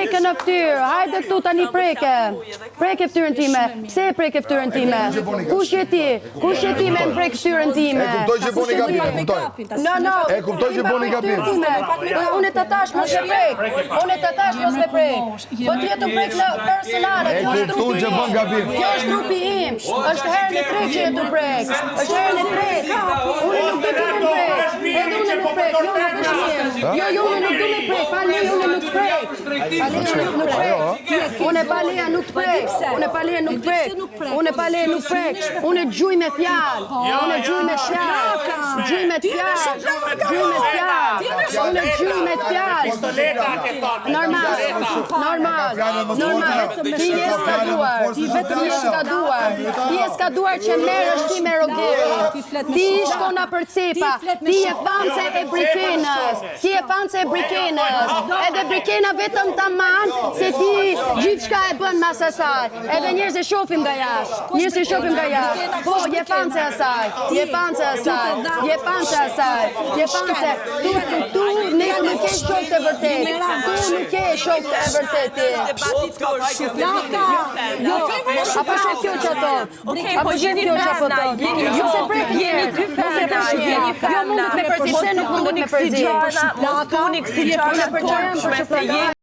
preke në ftyrë, hajde këtu tani preke. Preke ftyrën time. Pse e preke ftyrën time? Kush je ti? Kush je ti me më prek ftyrën time? E kuptoj që boni gabim, kuptoj. E kuptoj që boni gabim. Unë të tash mos e prek. Unë të tash mos e prek. Po ti të prek në personale. E kuptoj që bën gabim. Kjo është trupi im. Është herën e tretë që e të prek. Është herën e tretë. Unë nuk do të më prek. Edhe unë nuk prek. Jo, unë nuk do me prek. Pali unë nuk prek. Unë Palia nuk prek. Unë Palia nuk prek. Unë Palia nuk prek. Unë gjuj me fjalë. Unë gjuj me fjalë. Gjuj me fjalë. Gjuj me fjalë. Unë gjuj me fjalë. Normal. Ti je skaduar. Ti je skaduar që merresh ti me Rogeri. Ti shkona për cepa. Ti je fanse e Brikenës. Edhe Brikena vetëm tamam se ti gjithçka e bën mas asaj. Edhe njerëz e shohim nga jashtë. Po, je fanse asaj. Tu nuk ke shok të vërtet. Apo shoh kjo që ato. Po jeni femna, jeni dy femna, jeni femna. Nuk me përzi, pse nuk mundet me përzi? Mos puni kësi gjana të përgjërshme se jeni